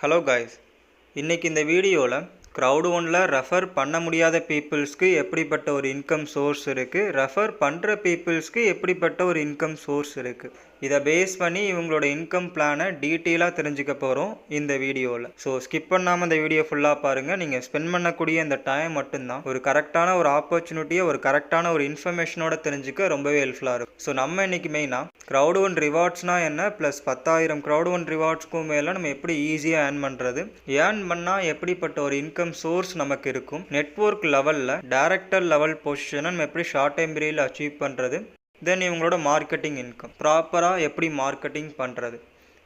Hello guys, இன்றைக்கி இந்த வீடியோவில் Crowd1ல ரெஃபர் பண்ண முடியாத பீப்புள்ஸ்க்கு எப்படிப்பட்ட ஒரு இன்கம் சோர்ஸ் இருக்குது, ரெஃபர் பண்ணுற பீப்புள்ஸ்க்கு எப்படிப்பட்ட ஒரு இன்கம் சோர்ஸ் இருக்குது, இதை பேஸ் பண்ணி இவங்களோட இன்கம் பிளானை டீட்டெயிலாக தெரிஞ்சுக்க போகிறோம் இந்த வீடியோவில். ஸோ ஸ்கிப் பண்ணாமல் இந்த வீடியோ ஃபுல்லாக பாருங்கள். நீங்கள் ஸ்பெண்ட் பண்ணக்கூடிய இந்த டைம் மட்டும்தான் ஒரு கரெக்டான ஒரு ஆப்பர்ச்சுனிட்டியை ஒரு கரெக்டான ஒரு இன்ஃபர்மேஷனோட தெரிஞ்சுக்க ரொம்பவே ஹெல்ப்ஃபுல்லாக இருக்கும். ஸோ நம்ம இன்றைக்கி மெயினாக Crowd1 ரிவார்ட்ஸ்னால் என்ன, ப்ளஸ் 10,000 Crowd1 ரிவார்ட்ஸ்க்கும் மேலே நம்ம எப்படி ஈஸியாக ஏர்ன் பண்ணுறது, ஏர்ன் பண்ணால் எப்படிப்பட்ட ஒரு இன்கம் சோர்ஸ் நமக்கு இருக்கும், நெட்வொர்க் லெவலில் டைரக்டர் லெவல் பொசிஷனை நம்ம எப்படி ஷார்ட் டைம் பீரியடில் அச்சீவ் பண்ணுறது, தென் இவங்களோட மார்க்கெட்டிங் இன்கம் ப்ராப்பராக எப்படி மார்க்கெட்டிங் பண்ணுறது,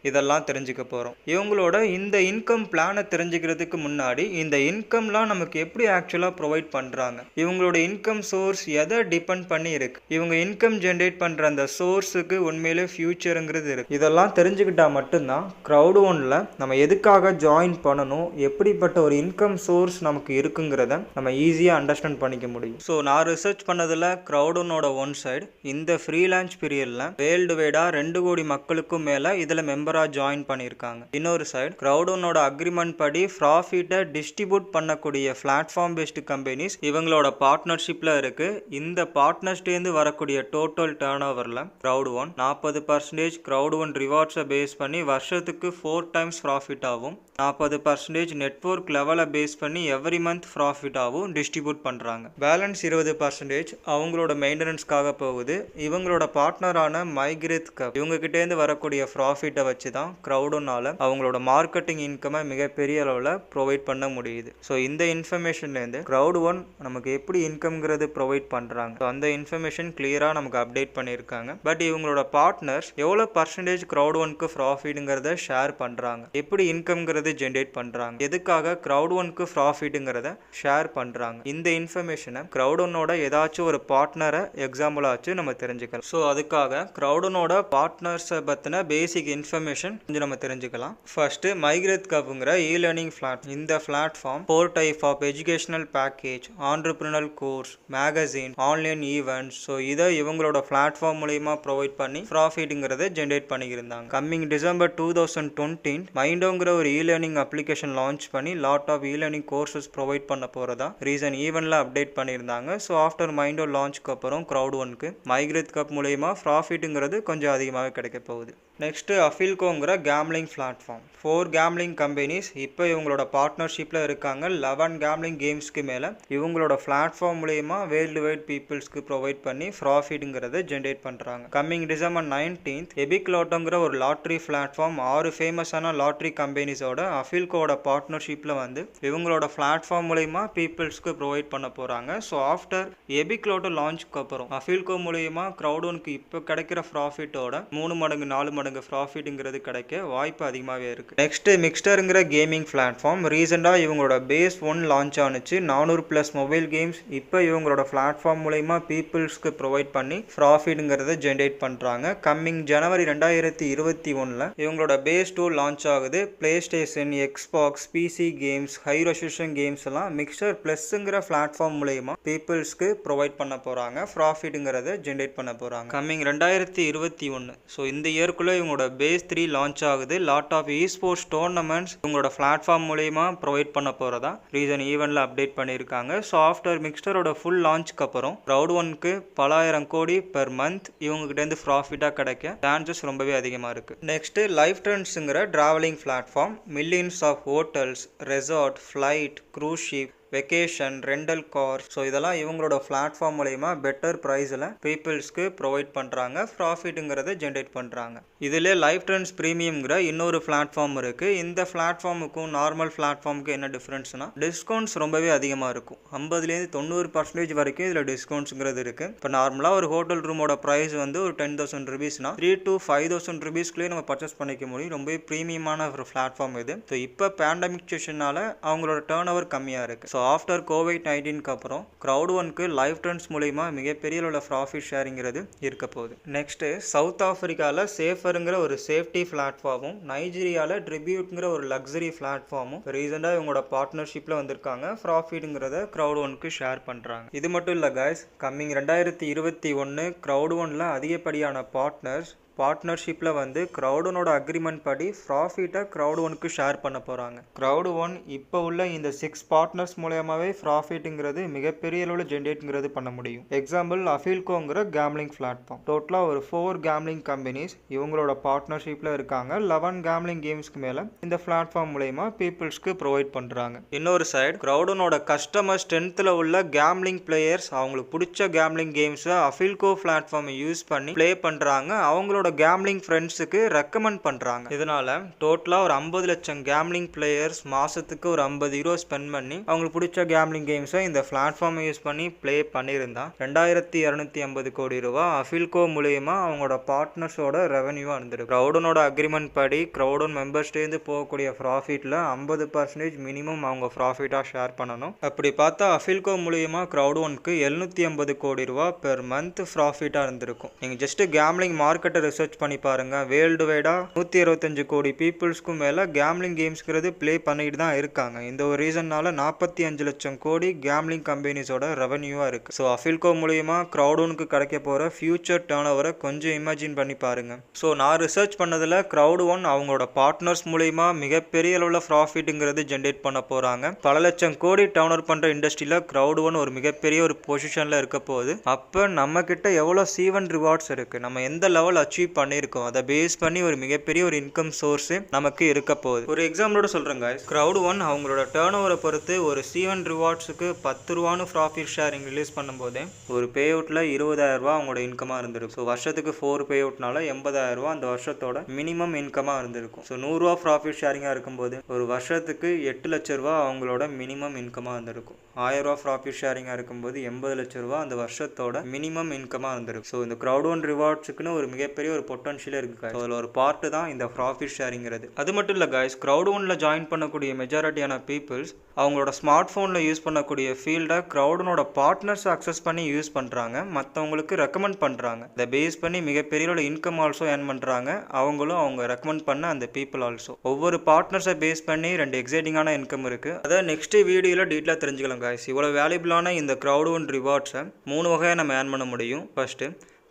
இதெல்லாம் தெரிஞ்சுக்க போகிறோம். இவங்களோட இந்த இன்கம் பிளானை தெரிஞ்சுக்கிறதுக்கு முன்னாடி இந்த இன்கம்லாம் நமக்கு எப்படி ஆக்சுவலாக ப்ரொவைட் பண்ணுறாங்க, இவங்களோட இன்கம் சோர்ஸ் எதை டிபெண்ட் பண்ணி இருக்குது, இவங்க இன்கம் ஜென்ரேட் பண்ணுற அந்த சோர்ஸுக்கு உண்மையிலே ஃபியூச்சருங்கிறது இருக்குது. இதெல்லாம் தெரிஞ்சுக்கிட்டால் மட்டும்தான் Crowd1ல நம்ம எதுக்காக ஜாயின் பண்ணணும், எப்படிப்பட்ட ஒரு இன்கம் சோர்ஸ் நமக்கு இருக்குங்கிறத நம்ம ஈஸியாக அண்டர்ஸ்டாண்ட் பண்ணிக்க முடியும். ஸோ நான் ரிசர்ச் பண்ணதில் Crowd1ஓட ஒன் சைடு இந்த ஃப்ரீலான்ஸ் பீரியடில் வேர்ல்டு வைடாக 2 கோடி மக்களுக்கும் மேலே இதில் ஜாயின் பண்ணியிருக்காங்க. இன்னொரு சைடு Crowd1ஓட அக்ரிமெண்ட் படி ப்ராஃபிட்டை டிஸ்ட்ரிபியூட் பண்ணக்கூடிய பிளாட்ஃபார்ம் பேஸ்டு கம்பெனிஸ் இவங்களோட பார்ட்னர்ஷிப்ல இருக்கு. இந்த பார்ட்னர்ஸ்டேந்து வரக்கூடிய டோட்டல் டர்ன் ஓவரில் Crowd1 40% Crowd1 ரிவார்ட்ஸை பேஸ் பண்ணி வருஷத்துக்கு 4 டைம்ஸ் ப்ராஃபிட் ஆகும், 40% நெட்வொர்க் லெவலை பேஸ் பண்ணி எவ்ரி மந்த் ப்ராஃபிட் ஆகும் டிஸ்ட்ரிபியூட் பண்ணுறாங்க. பேலன்ஸ் 20% அவங்களோட மெயின்டெனன்ஸ்க்காக போகுது. இவங்களோட பார்ட்னரான மைக்ரேத் கப் இவங்க கிட்டேருந்து வரக்கூடிய ப்ராஃபிட்டை வச்சு தான் Crowd1ஆல அவங்களோட மார்க்கெட்டிங் இன்கமை மிகப்பெரிய அளவில் ப்ரொவைட் பண்ண முடியுது. ஸோ இந்த இன்ஃபர்மேஷன்லேருந்து Crowd1 நமக்கு எப்படி இன்கம்ங்கிறது ப்ரொவைட் பண்ணுறாங்க, ஸோ அந்த இன்ஃபர்மேஷன் கிளியராக நமக்கு அப்டேட் பண்ணியிருக்காங்க. பட் இவங்களோட பார்ட்னர்ஸ் எவ்வளோ பர்சன்டேஜ் Crowd1க்கு ப்ராஃபிட்டுங்கிறத ஷேர் பண்ணுறாங்க, எப்படி இன்கம்ங்கிறது ஜென்ரேட் பண்ணுறாங்க, எதுக்காக Crowd1க்கு ப்ராஃபிட்டுங்கிறத ஷேர் பண்ணுறாங்க, இந்த இன்ஃபர்மேஷனை Crowd1ஓட ஏதாச்சும் ஒரு பார்ட்னரை எக்ஸாம்பிளாச்சு நம்ம தெரிஞ்சுக்கலாம். ஸோ அதுக்காக Crowd1ஓட பார்ட்னர்ஸை பற்றின பேசிக் இன்ஃபர்மேஷன் கொஞ்சம் நம்ம தெரிஞ்சுக்கலாம். ஃபர்ஸ்ட் மைக்ரேத் கப்ங்கிற இ-லேர்னிங் பிளாட்ஃபார்ம். இந்த platform 4 type of educational package, entrepreneurial course, magazine, online events, so இதை இவங்களோட பிளாட்ஃபார்ம் மூலமா ப்ரொவைட் பண்ணி ப்ராஃபிட்டுங்கிறத ஜென்ரேட் பண்ணியிருந்தாங்க. கம்மிங் டிசம்பர் 2020 மைண்டோங்கிற ஒரு இ-லேர்னிங் அப்ளிகேஷன் லான்ச் பண்ணி lot of e learning courses provide பண்ண போகிறதா ரீசன் ஈவெண்ட்ல அப்டேட் பண்ணியிருந்தாங்க. ஸோ ஆஃப்டர் மைண்டோ லான்ச்க்கு அப்புறம் Crowd1க்கு மைக்ரேத் கப் மூலமா ப்ராஃபிட்டுங்கிறது கொஞ்சம் அதிகமாகவே கிடைக்க போகுது. நெக்ஸ்ட் அஃபில்கோங்கிற கேம்லிங் பிளாட்ஃபார்ம். 4 கேம்லிங் கம்பெனிஸ் இப்போ இவங்களோட பார்ட்னர்ஷிப்பில் இருக்காங்க. 11 கேம்லிங் கேம்ஸ்க்கு மேலே இவங்களோட பிளாட்ஃபார்ம் மூலயமா வேர்ல்டு வைட் பீப்புள்ஸ்க்கு ப்ரொவைட் பண்ணி ப்ராஃபிட்டுங்கிறத ஜென்ரேட் பண்ணுறாங்க. கம்மிங் டிசம்பர் 19 எபிக்லோட்டோங்கிற ஒரு லாட்ரி பிளாட்ஃபார்ம் 6 ஃபேமஸான லாட்ரி கம்பெனிஸோட அஃபில்கோட பார்ட்னர்ஷிப்பில் வந்து இவங்களோட பிளாட்ஃபார்ம் மூலயமா பீப்புள்ஸ்க்கு ப்ரொவைட் பண்ண போகிறாங்க. ஸோ ஆஃப்டர் எபிக்லோட்டோ லான்ச்சுக்கு அப்புறம் அஃபில்கோ மூலயமா Crowd1க்கு இப்போ கிடைக்கிற ப்ராஃபிட்டோட 3 மடங்கு 4 மடங்கு ப்ராஃபிட்டுங்கிறது கிடைக்க வாய்ப்பு அதிகமாகவே இருக்கு. நெக்ஸ்ட் மிக்ஸ்டர்ங்கிற கேமிங் பிளாட்ஃபார்ம். ரீசெண்டாக இவங்களோட பேஸ் 1 லான்ச் ஆனிச்சு. 400+ மொபைல் கேம்ஸ் இப்போ இவங்களோட பிளாட்ஃபார்ம் மூலமா பீப்புள்ஸ்க்கு ப்ரொவைட் பண்ணி ப்ராஃபிட்டுங்கிறத ஜென்ரேட் பண்ணுறாங்க. கம்மிங் ஜனவரி 2021 இவங்களோட பேஸ் 2 லான்ச் ஆகுது. PlayStation, Xbox, PC games, high resolution games எல்லாம் மிக்ஸ்டர் ப்ளஸ்ங்கிற பிளாட்ஃபார்ம் மூலமா பீப்புள்ஸ்க்கு ப்ரொவைட் பண்ண போகிறாங்க, ப்ராஃபிட்டுங்கிறத ஜென்ரேட் பண்ண போகிறாங்க. கம்மிங் 2021 ஸோ இந்த இயர்க்குள்ளே இவங்களோட பேஸ் 3 லான்ச் ஆகுது. லாட் ஆஃப் ஸ்போர்ட்ஸ் டோர்னமெண்ட்ஸ் இவங்களோட பிளாட்ஃபார்ம் மூலமா ப்ரொவைட் பண்ண போகிறதா ரீசன் ஈவெண்ட்ல அப்டேட் பண்ணியிருக்காங்க. ஸோ ஆஃப்டர் மிக்ஸ்டரோட ஃபுல் லான்ச்க்கு அப்புறம் Crowd1க்கு பல ஆயிரம் கோடி பெர் மந்த் இவங்க கிட்டேருந்து ப்ராஃபிட்டாக கிடைக்க சான்சஸ் ரொம்பவே அதிகமாக இருக்கு. நெக்ஸ்ட் லைஃப் ட்ரெண்ட்ஸுங்கிற travelling platform. Millions of hotels, resort, flight, cruise ship, vacation, rental car, so இதெல்லாம் இவங்களோட பிளாட்ஃபார்ம் மூலயமா பெட்டர் ப்ரைஸில் பீப்புள்ஸ்க்கு ப்ரொவைட் பண்ணுறாங்க, ப்ராஃபிட்டுங்கிறத ஜென்ரேட் பண்ணுறாங்க. இதில் லைஃப் ட்ரெண்ட்ஸ் ப்ரீமியம்ங்கிற இன்னொரு பிளாட்ஃபார்ம் இருக்குது. இந்த பிளாட்ஃபார்முக்கும் நார்மல் பிளாட்ஃபார்முக்கும் என்ன டிஃப்ரென்ஸ்னா டிஸ்கவுண்ட்ஸ் ரொம்பவே அதிகமாக இருக்கும். 50லேருந்து 90% வரைக்கும் இதில் டிஸ்கவுண்ட்ஸுங்கிறது இருக்குது. இப்போ நார்மலாக ஒரு ஹோட்டல் ரூமோட ப்ரைஸ் வந்து ஒரு 10,000 rupeesனா 3,000 to 5,000 rupeesக்குள்ளேயே நம்ம பர்ச்சேஸ் பண்ணிக்க முடியும். ரொம்பவே ப்ரீமியமான ஒரு பிளாட்ஃபார்ம் இது. ஸோ இப்போ பேண்டமிக் சிச்சுவேஷனால அவங்களோட டர்ன் ஓவர் கம்மியாக இருக்குது. ஸோ ஆஃப்டர் கோவிட்-19க்கு அப்புறம் Crowd1க்கு லைஃப் ட்ரெண்ட்ஸ் மூலமா மிகப்பெரிய அளவில் ப்ராஃபிட் ஷேரிங்கிறது இருக்க போகுது. நெக்ஸ்ட் சவுத் ஆப்பிரிக்காவில் சேஃபருங்கிற ஒரு சேஃப்டி பிளாட்ஃபார்மும், நைஜீரியாவில் ட்ரிபியூட்ங்கிற ஒரு லக்ஸரி பிளாட்ஃபார்மும் ரீசெண்டாக இவங்களோட பார்ட்னர்ஷிப்பில் வந்திருக்காங்க. ப்ராஃபிட்டுங்கிறத Crowd1க்கு ஷேர் பண்ணுறாங்க. இது மட்டும் இல்லை கைஸ், கம்மிங் 2021 Crowd1ல அதிகப்படியான பார்ட்னர்ஸ் பார்ட்னர்ஷிப்பில் வந்து க்ரௌடனோட அக்ரிமெண்ட் படி ப்ராஃபிட்டை க்ரௌட் ஒனுக்கு ஷேர் பண்ண போகிறாங்க. க்ரௌடு ஒன் இப்போ உள்ள இந்த 6 பார்ட்னர்ஸ் மூலமாகவே ப்ராஃபிட்டுங்கிறது மிகப்பெரிய அளவில் ஜென்ரேட்ங்கிறது பண்ண முடியும். எக்ஸாம்பிள் அஃபில்கோங்கிற கேம்லிங் பிளாட்ஃபார்ம். டோட்டலாக ஒரு 4 கேம்லிங் கம்பெனிஸ் இவங்களோட பார்ட்னர்ஷிப்பில் இருக்காங்க. 11 கேம்லிங் கேம்ஸ்க்கு மேலே இந்த பிளாட்ஃபார்ம் மூலயமா பீப்புள்ஸ்க்கு ப்ரொவைட் பண்ணுறாங்க. இன்னொரு சைடு க்ரௌடனோட கஸ்டமர் ஸ்ட்ரென்த்தில் உள்ள கேம்லிங் பிளேயர்ஸ் அவங்களுக்கு பிடிச்ச கேம்லிங் கேம்ஸை அஃபில்கோ பிளாட்ஃபார்மை யூஸ் பண்ணி ப்ளே பண்ணுறாங்க. அவங்களோட கேம்லிங் ஃப்ரெண்ட்ஸுக்கு ரெக்கமெண்ட் பண்ணுறாங்க. இதனால டோட்டலாக ஒரு 50 லட்சம் கேம்லிங் பிளேயர்ஸ் மாதத்துக்கு ஒரு 50 யூரோ ஸ்பெண்ட் பண்ணி அவங்களுக்கு பிடிச்ச கேம்லிங் கேம்ஸை இந்த பிளாட்ஃபார்மை யூஸ் பண்ணி ப்ளே பண்ணியிருந்தா 2250 கோடி ரூபா அஃபில்கோ மூலயமா அவங்களோட பார்ட்னர்ஸோட ரெவன்யூவாக இருந்திருக்கு. க்ரௌடனோட அக்ரிமெண்ட் படி க்ரௌடன் மெம்பர்ஸ்டேருந்து போகக்கூடிய ப்ராஃபிட்டில் 50% மினிமம் அவங்க ப்ராஃபிட்டாக ஷேர் பண்ணணும். அப்படி பார்த்தா அஃபில்கோ மூலயமா க்ரௌட் ஒனுக்கு 750 கோடி ரூபா பெர் மந்த் ப்ராஃபிட்டாக இருந்திருக்கும். நீங்கள் ஜஸ்ட் கேம்லிங் மார்க்கெட்டை ரிசர்ச் பண்ணி பாருங்க. வேர்ல்டு வைடாக 125 கோடி பீப்புள்ஸ்க்கும் மேலே கேம்லிங் கேம்ஸ்ங்கிறது ப்ளே பண்ணிட்டு தான் இருக்காங்க. இந்த ஒரு ரீசன்னால 45 லட்சம் கோடி கேம்லிங் கம்பெனிஸோட ரெவன்யூவாக இருக்குது. ஸோ அஃபில்கோ மூலயமா க்ரௌட் ஒனுக்கு கிடைக்க போகிற ஃபியூச்சர் டேர்ன் ஓவரை கொஞ்சம் இமேஜின் பண்ணி பாருங்க. ஸோ நான் ரிசர்ச் பண்ணதில் க்ரௌட் ஒன் அவங்களோட பார்ட்னர்ஸ் மூலயமா மிகப்பெரிய அளவில் ப்ராஃபிட்டுங்கிறது ஜென்ரேட் பண்ண போகிறாங்க. பல லட்சம் கோடி டேர்ன் ஓவர் பண்ணுற இண்டஸ்ட்ரியில் க்ரௌட் ஒன் ஒரு மிகப்பெரிய ஒரு பொசிஷனில் இருக்க போகுது. அப்போ நம்ம கிட்ட எவ்வளோ சீவன் ரிவார்ட்ஸ் இருக்குது, நம்ம எந்த லெவல் அச்சீவ் பண்ணியிருக்கோம், அதை பேஸ் பண்ணி ஒரு மிகப்பெரிய ஒரு இன்கம் சோர்ஸ் நமக்கு இருக்க போகுது. ஒரு எக்ஸாம்பிளோட சொல்கிறேங்க, க்ரௌட் ஒன் அவங்களோட டேர்ன் ஓவரை பொறுத்து ஒரு சீவன் ரிவார்ட்ஸுக்கு 10 ரூபான்னு ப்ராஃபிட் ஷேரிங் ரிலீஸ் பண்ணும்போது ஒரு பே அவுட்டில் 20,000 ரூபா அவங்களோட இன்கமாக இருந்திருக்கும். ஸோ வருஷத்துக்கு 4 பே அவுட்னால 80,000 ரூபா அந்த வருஷத்தோட மினிமம் இன்கமாக இருந்திருக்கும். ஸோ 100 ரூபா ப்ராஃபிட் ஷேரிங்காக இருக்கும்போது ஒரு வருஷத்துக்கு 8 லட்ச ரூபா அவங்களோட மினிமம் இன்கமாக இருந்திருக்கும். 1000 ரூபா ப்ராஃபிட் ஷேரிங்காக இருக்கும்போது 80 லட்ச ரூபா அந்த வருஷத்தோட மினிமம் இன்கமாக இருந்திருக்கும். ஸோ இந்த க்ரௌட் ஒன் ரிவார்ட்ஸுக்குன்னு ஒரு மிகப்பெரிய ஒரு பொட்டன்ஷியல் இருக்குது. அதில் ஒரு பார்ட்டு தான் இந்த ப்ராஃபிட் ஷேரிங்கிறது. அது மட்டும் இல்லை கைஸ், க்ரௌட் ஒன்ல ஜாயின் பண்ணக்கூடிய மெஜாரிட்டியான பீப்புள்ஸ் அவங்களோட ஸ்மார்ட் ஃபோனில் யூஸ் பண்ணக்கூடிய ஃபீல்டை க்ரௌடனோட பார்ட்னர்ஸ் அக்சஸ் பண்ணி யூஸ் பண்ணுறாங்க, மற்றவங்களுக்கு ரெக்கமெண்ட் பண்ணுறாங்க. இதை பேஸ் பண்ணி மிகப்பெரிய இன்கம் ஆல்சோ ஏர்ன் பண்ணுறாங்க. அவங்களும் அவங்க ரெக்கமெண்ட் பண்ண அந்த பீப்புள் ஆல்சோ. ஒவ்வொரு பார்ட்னர்ஸை பேஸ் பண்ணி 2 எக்ஸைட்டிங்கான இன்கம் இருக்குது. அதை நெக்ஸ்ட் வீடியோவில் டீட்டெயிலாக தெரிஞ்சுக்கலாம் கைஸ். இவ்வளோ வேல்யூபிளான இந்த க்ரௌட் ஒன் ரிவார்ட்ஸை 3 வகையாக நம்ம ஏர்ன் பண்ண முடியும். ஃபர்ஸ்ட்,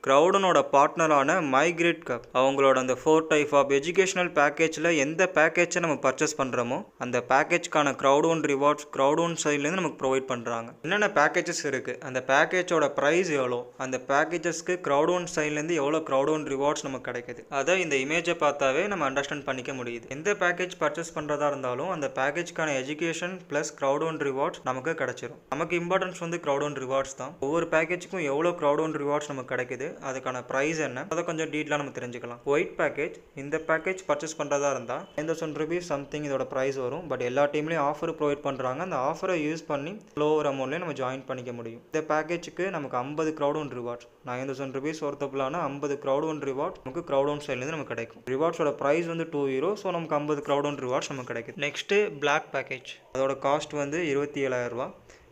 க்ரௌடனோட பார்ட்னரான மைக்ரேட் கப் அவங்களோட அந்த 4 டைப் ஆஃப் எஜுகேஷனல் பேக்கேஜில் எந்த பேக்கேஜை நம்ம பர்ச்சேஸ் பண்ணுறோமோ அந்த பேக்கேஜ்க்கான Crowd one rewards Crowd one சைட்லேருந்து நமக்கு ப்ரொவைட் பண்ணுறாங்க. என்னென்ன பேக்கேஜஸ் இருக்குது, அந்த பேக்கேஜோட ப்ரைஸ் எவ்வளோ, அந்த பேக்கேஜஸ்க்கு க்ரௌட் ஒன் சைட்லேருந்து எவ்வளோ க்ரௌட் ஒன் ரிவார்ட்ஸ் நமக்கு கிடைக்குது, அதை இந்த இமேஜை பார்த்தாவே நம்ம அண்டர்ஸ்டாண்ட் பண்ணிக்க முடியுது. எந்த பேக்கேஜ் பர்ச்சேஸ் பண்ணுறதா இருந்தாலும் அந்த பேக்கேஜ்க்கான education plus Crowd one rewards நமக்கு கிடைச்சிரும். நமக்கு இம்பார்ட்டன்ஸ் வந்து க்ரௌட் ஒன் ரிவார்ட்ஸ் தான். ஒவ்வொரு பேக்கேஜுக்கும் எவ்வளோ க்ரௌட் ஒன் ரிவார்ட்ஸ் நமக்கு கிடைக்குது, அதுக்கான ப்ரைஸ் என்ன, அதை கொஞ்சம் டீட்டெயிலாக நம்ம தெரிஞ்சுக்கலாம். ஒயிட் பேக்கேஜ், இந்த பேக்கேஜ் பர்ச்சேஸ் பண்ணுறதா இருந்தால் 9,000 ரூபீஸ் சம்திங் இதோட ப்ரைஸ் வரும். பட் எல்லா டீம்லேயும் ஆஃபர் ப்ரொவைட் பண்ணுறாங்க. அந்த ஆஃபரை யூஸ் பண்ணி லோவர் அமௌண்ட்லேயே நம்ம ஜாயின் பண்ணிக்க முடியும். இந்த பேக்கேஜுக்கு நமக்கு 50 க்ரௌட் ஒன் ரிவார்ட்ஸ், 9,000 ரூபீஸ் ஒர்த்தபிளான 50 க்ரௌட் ஒன் ரிவார்ட்ஸ் நமக்கு க்ரௌட் ஒன் சைட்லேருந்து நமக்கு கிடைக்கும். ரிவார்ட்ஸோட ப்ரைஸ் வந்து 2 யூரோ. ஸோ நமக்கு 50 க்ரௌட் ஒன் ரிவார்ட்ஸ் நமக்கு கிடைக்கும். நெக்ஸ்ட்டு பிளாக் பேக்கேஜ், அதோட காஸ்ட் வந்து 27,000 ரூபா.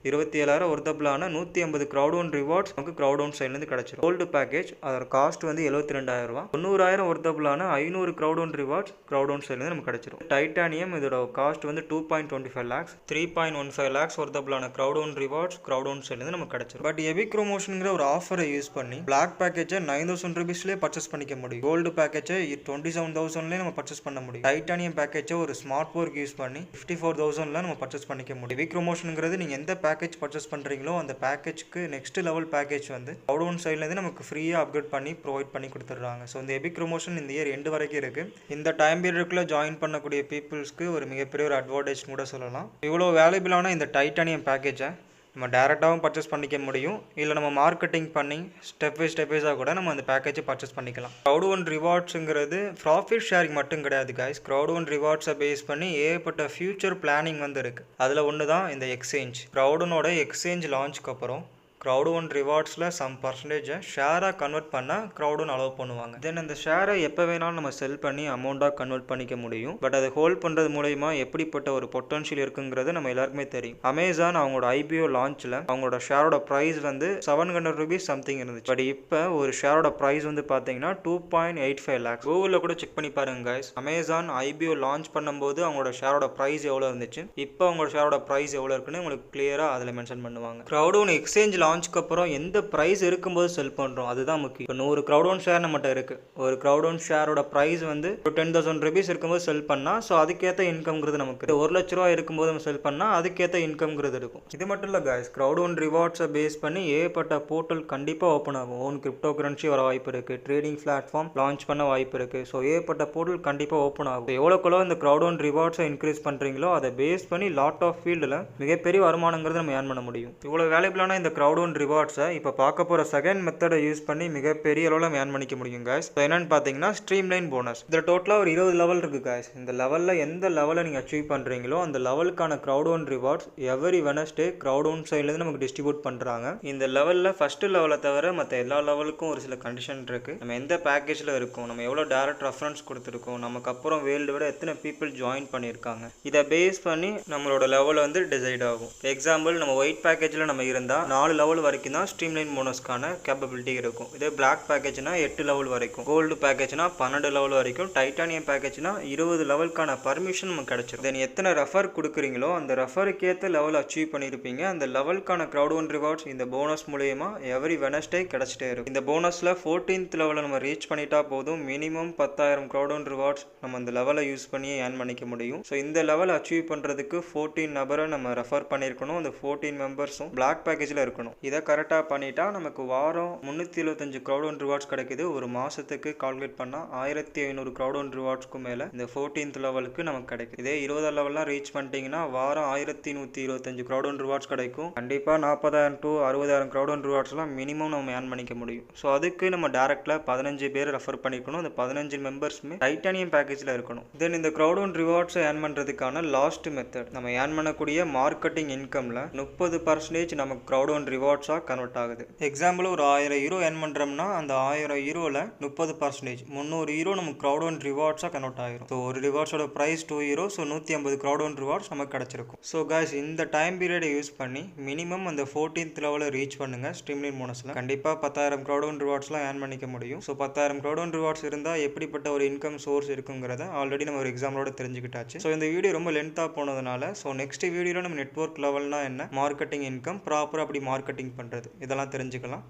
27,000 ஒர்த்தபிளான 150 க்ரௌட் ஒன் ரிவார்ட்ஸ் நமக்கு க்ரௌட் ஒன் சைட்லேருந்து கிடைச்சிடும். கோல்டு பேக்கேஜ், அதோட காஸ்ட் வந்து 72,000 ரூபா. 90,000 ஒர்த்தபிளான 500 crowd one rewards Crowd one சைட்லேருந்து நமக்கு கிடைச்சிடும். டைட்டானியம், இதோட காஸ்ட் வந்து 2.25 lakhs. 3.15 lakhs ஒர்த்தபிளான Crowd one rewards Crowd one சைட்லேருந்து நமக்கு கிடைச்சிடும். பட் எபிக் ப்ரொமோஷனுங்கிற ஒரு ஆஃபரை யூஸ் பண்ணி பிளாக் பேக்கேஜை 9,000 ரூபீஸ்லேயே பர்ச்சேஸ் பண்ணிக்க முடியும். கோல்டு பேக்கேஜை 27,000லேயே நம்ம பர்ச்சேஸ் பண்ண முடியும். டைட்டானியம் பேக்கேஜை ஒரு ஸ்மார்ட் போர்க் யூஸ் பண்ணி 54,000ல நம்ம பர்ச்சேஸ் பண்ணிக்க முடியும். எபிக் ப்ரொமோஷனுங்கிறது நீங்கள் எந்த பேக்கேஜ் பர்ச்சேஸ் பண்றீங்களோ அந்த பேக்கேஜ்க்கு நெக்ஸ்ட் லெவல் பேக்கேஜ் வந்து க்ரௌட் ஒன் சைட்லேருந்து நமக்கு ஃப்ரீயாக அப்கிரேட் பண்ணி ப்ரொவைட் பண்ணி கொடுத்துட்றாங்க. ஸோ இந்த எபிக் ப்ரொமோஷன் இந்த இயர் எண்டு வரைக்கும் இருக்குது. இந்த டைம் பீரியடுக்குள்ளே ஜாயின் பண்ணக்கூடிய பீப்புள்ஸ்க்கு ஒரு மிகப்பெரிய ஒரு அட்வான்டேஜ் கூட சொல்லலாம். இவ்வளோ வேல்யூபிளான இந்த டைட்டானியம் பேக்கேஜை நம்ம டேரெக்டாகவும் பர்ச்சேஸ் பண்ணிக்க முடியும், இல்லை நம்ம மார்க்கெட்டிங் பண்ணி ஸ்டெப் வைஸாக கூட நம்ம அந்த பேக்கேஜை பர்ச்சேஸ் பண்ணிக்கலாம். க்ரௌட் ஒன் ரிவார்ட்ஸுங்கிறது ப்ராஃபிட் ஷேரிங் மட்டும் கிடையாது கைஸ். க்ரௌட் ஒன் ரிவார்ட்ஸை பேஸ் பண்ணி ஏகப்பட்ட ஃபியூச்சர் பிளானிங் வந்து இருக்குது. அதில் ஒன்று தான் இந்த எக்ஸ்சேஞ்ச். க்ரௌடனோட எக்ஸ்சேஞ்ச் லான்ச்சுக்கு அப்புறம் க்ரௌட் ஒன் ரிவார்ட்ஸில் சம் பர்சன்டேஜை ஷேராக கன்வெர்ட் பண்ண க்ரௌட் ஒன் அலோவ் பண்ணுவாங்க. தென் அந்த ஷேரை எப்போ வேணாலும் நம்ம செல் பண்ணி அமௌண்ட்டாக கன்வெர்ட் பண்ணிக்க முடியும். பட் அதை ஹோல்ட் பண்ணுறது மூலயமா எப்படிப்பட்ட ஒரு பொட்டன்ஷியல் இருக்குங்கிறது நம்ம எல்லாருக்குமே தெரியும். அமேசான் அவங்களோட ஐபிஓ லான்ச்சில் அவங்களோட ஷேரோட ப்ரைஸ் வந்து 700 ரூபீஸ் சம்திங் இருந்துச்சு. பட் இப்போ ஒரு ஷேரோட ப்ரைஸ் வந்து பார்த்தீங்கன்னா 2.85 lakhs. கூகுளில் கூட செக் பண்ணி பாருங்க கைஸ். அமேசான் ஐபிஓ லான்ச் பண்ணும்போது அவங்களோட ஷேரோட ப்ரைஸ் எவ்வளோ இருந்துச்சு, இப்போ அவங்களோட ஷேரோட ப்ரைஸ் எவ்வளோ இருக்குன்னு உங்களுக்கு கிளியராக அதில் மென்ஷன் பண்ணுவாங்க. க்ரௌட் ஒன் எக்ஸ்சேஞ்ச் லான்ச் லான்ச்சுக்கு அப்புறம் எந்த ப்ரைஸ் இருக்கும்போது செல் பண்ணுறோம் அதுதான் முக்கியம். இப்போ 100 க்ரௌட் ஒன் ஷேர் நம்மகிட்ட இருக்குது. ஒரு க்ரௌட் ஒன் ஷேரோட ப்ரைஸ் வந்து ஒரு 10,000 rupees இருக்கும்போது செல் பண்ணால் ஸோ அதுக்கேற்ற இன்கம்ங்கிறது நமக்கு 1 லட்ச ரூபா இருக்கும்போது நம்ம செல் பண்ணால் அதுக்கேற்ற இன்கம்ங்கிறது இருக்கும். இது மட்டும் இல்லை guys, க்ரௌட் ஒன் ரிவார்ட்ஸை பேஸ் பண்ணி ஏகப்பட்ட போர்ட்டல் கண்டிப்பாக ஓப்பன் ஆகும். ஓன் கிரிப்டோ கரன்சி வர வாய்ப்பு இருக்குது, ட்ரேடிங் பிளாட்ஃபார்ம் லான்ச் பண்ண வாய்ப்பு இருக்குது. ஸோ ஏகப்பட்ட போர்ட்டல் கண்டிப்பாக ஓப்பன் ஆகும். எவ்வளோக்குள்ள இந்த க்ரௌட் ஒன் ரிவார்ட்ஸை இன்க்ரீஸ் பண்ணுறீங்களோ அதை பேஸ் பண்ணி லாட் ஆஃப் ஃபீல்டில் மிகப்பெரிய வருமானங்கிறது நம்ம ஏர்ன் பண்ண முடியும். இவ்வளோ வேல்யூபிளான இந்த க்ரௌட் ஒன் ரிவார்ட்ஸை இப்போ பார்க்க போகிற செகண்ட் மெத்தடை யூஸ் பண்ணி மிகப்பெரிய அளவில் நம்ம ஏர்ன் பண்ணிக்க முடியும் guys. ஸோ என்னன்னு பார்த்தீங்கன்னா ஸ்ட்ரீம்லைன் போனஸ். இதில் டோட்டலாக ஒரு 20 லெவல் இருக்குது guys. இந்த லெவலில் எந்த லெவலை நீங்கள் அச்சீவ் பண்ணுறீங்களோ அந்த லெவலுக்கான Crowd one rewards every Wednesday Crowd one சைட்லேருந்து நமக்கு டிஸ்ட்ரிபியூட் பண்ணுறாங்க. இந்த லெவலில் ஃபஸ்ட்டு லெவலை தவிர மற்ற எல்லா லெவலுக்கும் ஒரு சில கண்டிஷன் இருக்குது. நம்ம எந்த பேக்கேஜில் இருக்கோம், நம்ம எவ்வளோ டேரக்ட் ரெஃபரன்ஸ் கொடுத்துருக்கோம், நமக்கு அப்புறம் வேர்ல்டு விட எத்தனை பீப்புள் ஜாயின் பண்ணியிருக்காங்க, இதை பேஸ் பண்ணி நம்மளோட லெவல் வந்து டிசைட் ஆகும். எக்ஸாம்பிள், நம்ம ஒயிட் பேக்கேஜில் நம்ம இருந்தால் 4 லெவல் வரைக்கும் தான் ஸ்ட்ரீம்லைன் போனஸ்க்கான கேப்பபிலிட்டி இருக்கும். இதே பிளாக் பேக்கேஜ்னா 8 லெவல் வரைக்கும், கோல்டு பேக்கேஜ்னா 12 லெவல் வரைக்கும், டைட்டானியம் பேக்கேஜ்னா 20 லெவலுக்கான பர்மிஷன் நமக்கு கிடைச்சிடும். தென் எத்தனை ரெஃபர் கொடுக்குறீங்களோ அந்த ரெஃபருக்கு ஏற்ற லெவல் அச்சீவ் பண்ணியிருப்பீங்க. அந்த லெவலுக்கான க்ரௌட் ஒன் ரிவார்ட்ஸ் இந்த போனஸ் மூலயமா எவரி வெனஸ்டே கிடைச்சிட்டே இருக்கும். இந்த போனஸில் 14th லெவலில் நம்ம ரீச் பண்ணிட்டா போதும், மினிமம் 10,000 க்ரௌட் ஒன் ரிவார்ட்ஸ் நம்ம அந்த லெவலை யூஸ் பண்ணியே ஏர்ன் பண்ணிக்க முடியும். ஸோ இந்த லெவல் அச்சீவ் பண்ணுறதுக்கு 14 நபரை நம்ம ரெஃபர் பண்ணியிருக்கணும். அந்த 14 மெம்பர்ஸும் பிளாக் பேக்கேஜில் இருக்கணும். இதை கரெக்டாக பண்ணிட்டா நமக்கு வாரம் 375 க்ரௌட் ஒன் ரிவார்ட்ஸ் கிடைக்குது. ஒரு மாதத்துக்கு கால்குலேட் பண்ணால் 1500 க்ரௌட் ஒன் ரிவார்ட்ஸ்க்கு மேலே இந்த 14th லெவலுக்கு நமக்கு கிடைக்கும். இதே 20 லெவல்லாம் ரீச் பண்ணிட்டீங்கன்னா வாரம் 1125 க்ரௌட் ஒன் ரிவார்ட்ஸ் கிடைக்கும். கண்டிப்பாக 40,000 to 60,000 க்ரௌட் ஒன் ரிவார்ட்ஸ்லாம் மினிமம் நம்ம ஏர்ன் பண்ணிக்க முடியும். ஸோ அதுக்கு நம்ம டேரெக்டில் 15 பேர் ரெஃபர் பண்ணிக்கணும். அந்த 15 மெம்பர்ஸுமே டைட்டானியம் பேக்கேஜில் இருக்கணும். தென் இந்த க்ரௌட் ஒன் ரிவார்ட்ஸை ஏர்ன் பண்ணுறதுக்கான லாஸ்ட் மெத்தட், நம்ம ஏர்ன் பண்ணக்கூடிய மார்க்கெட்டிங் இன்கமில் 30% நமக்கு க்ரௌட் ஒன் ரிவார்ட்ஸாக கன்வெர்ட் ஆகுது. எக்ஸாம்பிள், ஒரு 1000 யூரோ ஏர்ன் பண்ணுறோம்னா அந்த 1000 யூரோவில் 30% 300 யூரோ நமக்கு க்ரௌட் ஒன் ரிவார்ட்ஸாக கன்வெர்ட் ஆகிரும். ஸோ ஒரு ரிவார்ட்ஸோட price 2 euro, so 150 crowd one rewards நமக்கு கிடச்சிருக்கும். ஸோ guys, இந்த டைம் பீரியடை யூஸ் பண்ணி மினிமம் அந்த 14th லெவலில் ரீச் பண்ணுங்கள். ஸ்ட்ரீம்லைன் போனஸில் கண்டிப்பாக 10,000 க்ரௌட் ஒன் ரிவார்ட்ஸ்லாம் ஏர்ன் பண்ணிக்க முடியும். ஸோ 10,000 க்ரௌட் ஒன் ரிவார்ட்ஸ் இருந்தால் எப்படிப்பட்ட ஒரு இன்கம் சோர்ஸ் இருக்குங்கிறத ஆல்ரெடி நம்ம ஒரு எக்ஸாம்பிளோட தெரிஞ்சுக்கிட்டாச்சு. ஸோ இந்த வீடியோ ரொம்ப லென்த்தாக போனதுனால ஸோ நெக்ஸ்ட் வீடியோவில் நம்ம நெட்வொர்க் லெவல்னா என்ன, மார்க்கெட்டிங் இன்கம் ப்ராப்பராக அப்படி மார்க்கெட்டிங் பண்ணுறது, இதெல்லாம் தெரிஞ்சுக்கலாம்.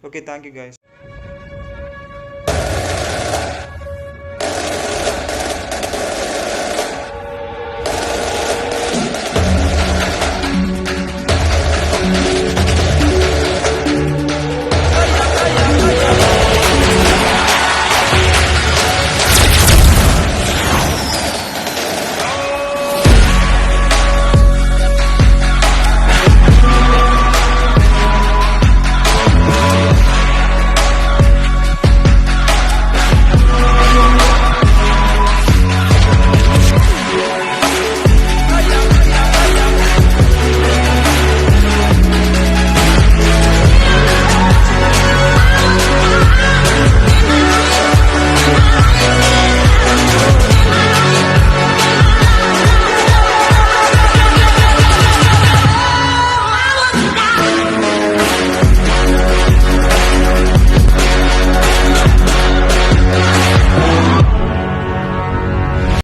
Okay, thank you guys.